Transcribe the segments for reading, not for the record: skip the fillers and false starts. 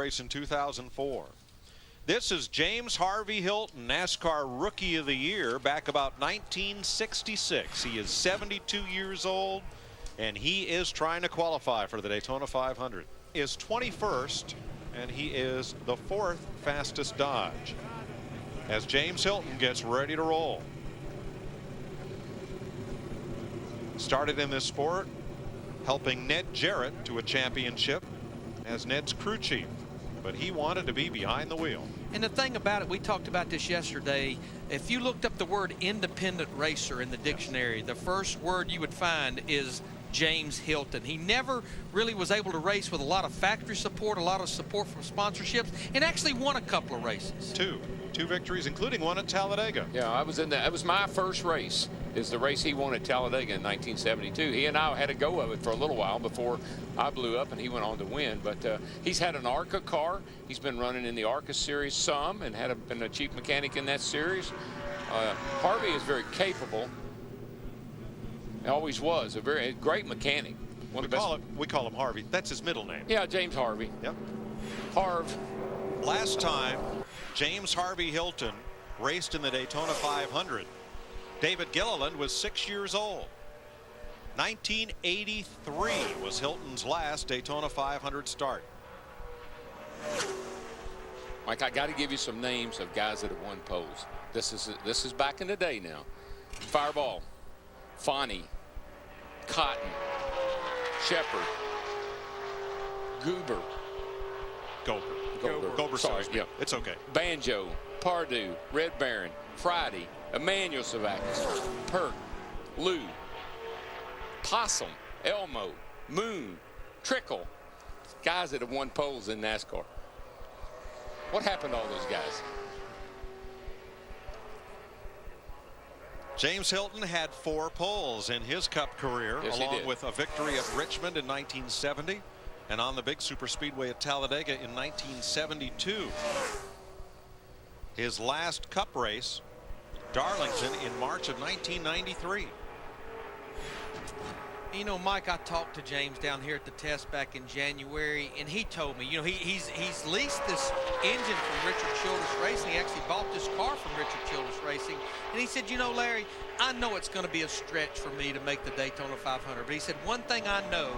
race in 2004. This is James Harvey Hylton, NASCAR Rookie of the Year, back about 1966. He is 72 years old, and he is trying to qualify for the Daytona 500. Is 21st, and he is the 4th fastest Dodge. As James Hylton gets ready to roll. Started in this sport helping Ned Jarrett to a championship as Ned's crew chief, but he wanted to be behind the wheel. And the thing about it, we talked about this yesterday, if you looked up the word independent racer in the dictionary, the first word you would find is James Hylton. He never really was able to race with a lot of factory support, a lot of support from sponsorships, and actually won a couple of races. Two victories, including one at Talladega. Yeah, I was in that. It was my first race. Is the race he won at Talladega in 1972. He and I had a go of it for a little while before I blew up and he went on to win. But he's had an ARCA car. He's been running in the ARCA series some and been a chief mechanic in that series. Harvey is very capable. He always was a very great mechanic. We call him Harvey. That's his middle name. Yeah, James Harvey. Yep. Harv. Last time James Harvey Hylton raced in the Daytona 500, David Gilliland was 6 years old. 1983 was Hylton's last Daytona 500 start. Mike, I got to give you some names of guys that have won poles. This is back in the day now. Fireball, Fonnie, Cotton, Shepard, Goober. Gober. Sorry, yeah. It's okay. Banjo, Pardue, Red Baron, Friday, Emmanuel Savakis, Perk, Lou, Possum, Elmo, Moon, Trickle. Guys that have won poles in NASCAR. What happened to all those guys? James Hylton had 4 poles in his Cup career, yes, along with a victory at Richmond in 1970 and on the big superspeedway at Talladega in 1972. His last Cup race, Darlington, in March of 1993. You know, Mike, I talked to James down here at the test back in January, and he told me, you know, he's leased this engine from Richard Childress Racing. He actually bought this car from Richard Childress Racing. And he said, you know, Larry, I know it's going to be a stretch for me to make the Daytona 500. But he said, one thing I know,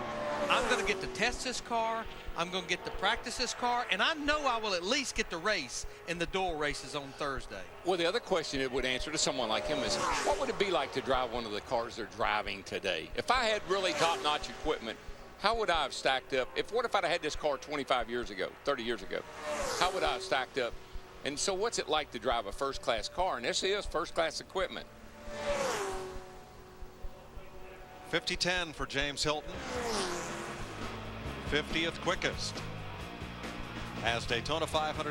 I'm going to get to test this car, I'm going to get to practice this car, and I know I will at least get to race in the dual races on Thursday. Well, the other question it would answer to someone like him is, what would it be like to drive one of the cars they're driving today? If I had really top-notch equipment, how would I have stacked up? What if I'd had this car 25 years ago, 30 years ago? How would I have stacked up? And so what's it like to drive a first-class car? And this is first-class equipment. 50-10 for James Hylton. 50th quickest as Daytona 500